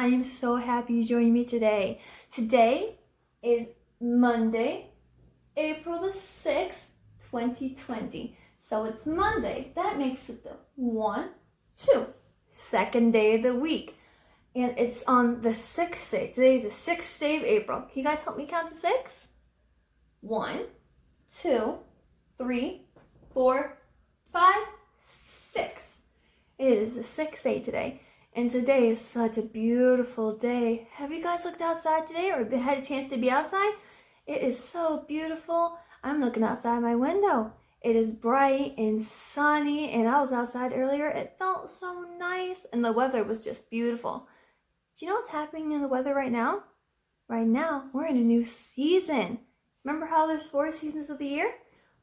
I am so happy you joined me today. Today is Monday, April the 6th, 2020. So it's Monday. That makes it the 2nd day of the week. And it's on the 6th day. Today is the 6th day of April. Can you guys help me count to 6? 1, 2, 3, 4, 5, 6. It is the 6th day today. And today is such a beautiful day. Have you guys looked outside today or had a chance to be outside? It is so beautiful. I'm looking outside my window. It is bright and sunny, and I was outside earlier. It felt so nice, and the weather was just beautiful. Do you know what's happening in the weather right now? Right now, we're in a new season. Remember how there's 4 seasons of the year?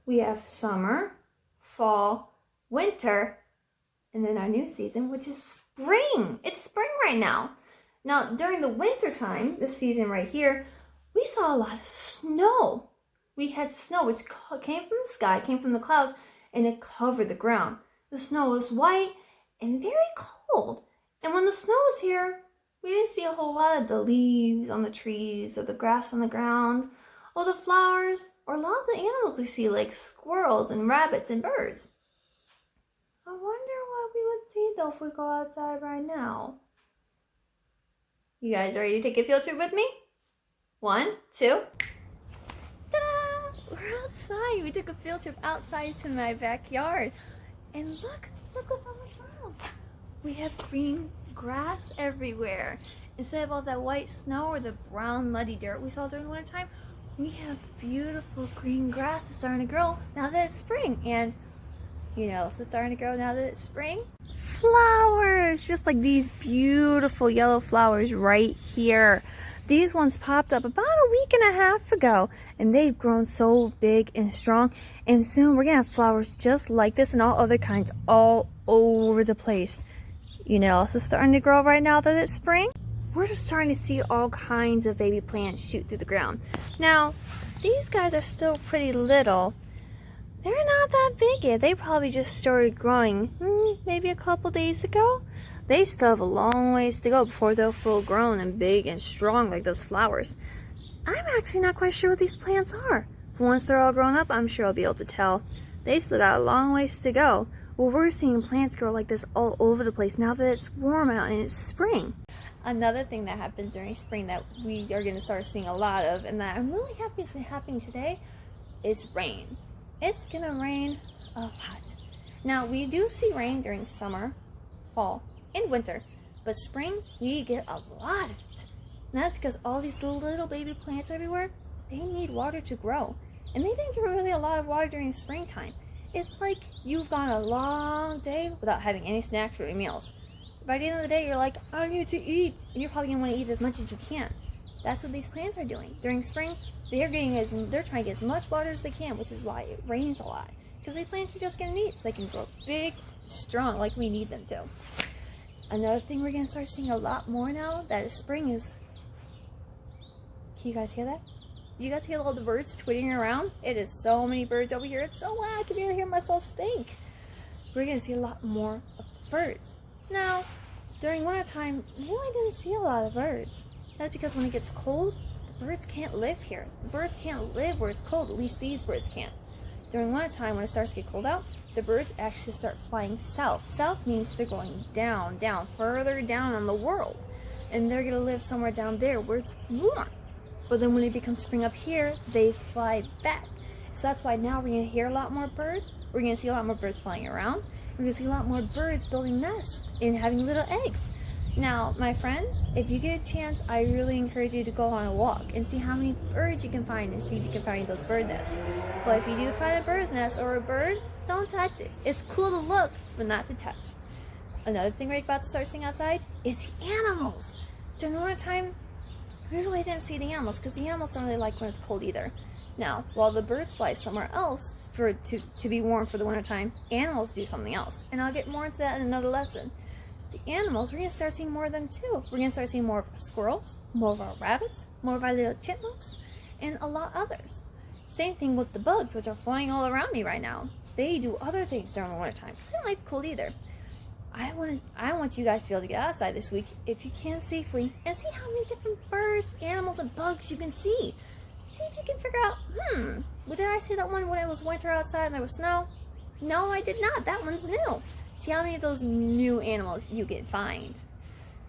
We have summer, fall, winter, and then our new season, which is spring. It's spring right now. Now, during the winter time, this season right here, we saw a lot of snow. We had snow, which came from the sky, came from the clouds, and it covered the ground. The snow was white and very cold. And when the snow was here, we didn't see a whole lot of the leaves on the trees or the grass on the ground or the flowers or a lot of the animals we see like squirrels and rabbits and birds. I wonder what we would see though if we go outside right now. You guys ready to take a field trip with me? 1, 2. Ta-da! We're outside. We took a field trip outside to my backyard. And look what's on the ground. We have green grass everywhere. Instead of all that white snow or the brown muddy dirt we saw during winter time, we have beautiful green grass that's starting to grow now that it's spring. And you know what's starting to grow now that it's spring? Flowers! Just like these beautiful yellow flowers right here. These ones popped up about a week and a half ago, and they've grown so big and strong. And soon we're gonna have flowers just like this and all other kinds all over the place. You know else is starting to grow right now that it's spring? We're just starting to see all kinds of baby plants shoot through the ground. Now, these guys are still pretty little. They're not that big yet. They probably just started growing maybe a couple days ago. They still have a long ways to go before they're full grown and big and strong like those flowers. I'm actually not quite sure what these plants are. But once they're all grown up, I'm sure I'll be able to tell. They still got a long ways to go. Well, we're seeing plants grow like this all over the place now that it's warm out and it's spring. Another thing that happens during spring that we are going to start seeing a lot of, and that I'm really happy is happening today, is rain. It's going to rain a lot. Now, we do see rain during summer, fall, and winter, but spring, we get a lot of it. And that's because all these little baby plants everywhere, they need water to grow. And they didn't get really a lot of water during springtime. It's like you've gone a long day without having any snacks or any meals. By the end of the day, you're like, I need to eat. And you're probably going to want to eat as much as you can. That's what these plants are doing. During spring, they're trying to get as much water as they can, which is why it rains a lot. Because these plants are just going to need so they can grow big, strong, like we need them to. Another thing we're going to start seeing a lot more now that is spring is... Can you guys hear that? Do you guys hear all the birds twittering around? It is so many birds over here. It's so loud. I can barely hear myself think. We're going to see a lot more of the birds. Now, during winter time, we really didn't see a lot of birds. That's because when it gets cold, the birds can't live here. The birds can't live where it's cold. At least these birds can't. During winter time, when it starts to get cold out, the birds actually start flying south. South means they're going down, further down on the world. And they're going to live somewhere down there where it's warm. But then when it becomes spring up here, they fly back. So that's why now we're going to hear a lot more birds. We're going to see a lot more birds flying around. We're going to see a lot more birds building nests and having little eggs. Now, my friends, if you get a chance, I really encourage you to go on a walk and see how many birds you can find and see if you can find those bird nests. But if you do find a bird's nest or a bird, don't touch it. It's cool to look, but not to touch. Another thing we're about to start seeing outside is the animals. During winter time, we really didn't see the animals because the animals don't really like when it's cold either. Now, while the birds fly somewhere else to be warm for the winter time, animals do something else. And I'll get more into that in another lesson. The animals, we're going to start seeing more of them too. We're going to start seeing more of our squirrels, more of our rabbits, more of our little chipmunks, and a lot others. Same thing with the bugs, which are flying all around me right now. They do other things during the winter time. They don't like the cold either. I want you guys to be able to get outside this week if you can safely and see how many different birds, animals, and bugs you can see. See if you can figure out, did I see that one when it was winter outside and there was snow? No, I did not. That one's new. See how many of those new animals you can find.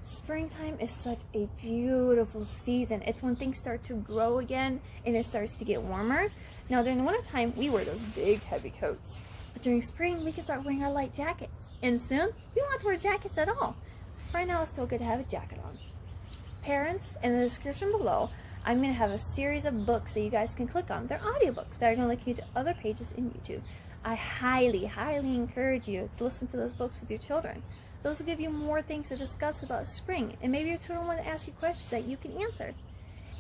Springtime is such a beautiful season. It's when things start to grow again and it starts to get warmer. Now during the wintertime, we wear those big heavy coats. But during spring, we can start wearing our light jackets. And soon, we won't have to wear jackets at all. For now, it's still good to have a jacket on. Parents, in the description below, I'm going to have a series of books that you guys can click on. They're audiobooks that are going to link you to other pages in YouTube. I highly, highly encourage you to listen to those books with your children. Those will give you more things to discuss about spring, and maybe your children want to ask you questions that you can answer.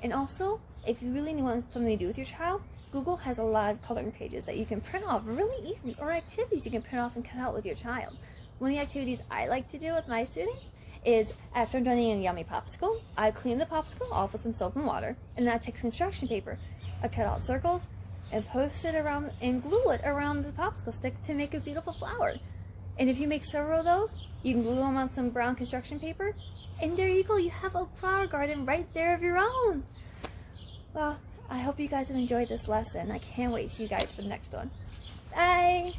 And also, if you really want something to do with your child, Google has a lot of coloring pages that you can print off really easily, or activities you can print off and cut out with your child. One of the activities I like to do with my students is, after I'm done eating a yummy popsicle, I clean the popsicle off with some soap and water, and then I take construction paper. I cut out circles and post it around and glue it around the popsicle stick to make a beautiful flower. And if you make several of those, you can glue them on some brown construction paper, and there you go, you have a flower garden right there of your own. Well, I hope you guys have enjoyed this lesson. I can't wait to see you guys for the next one. Bye!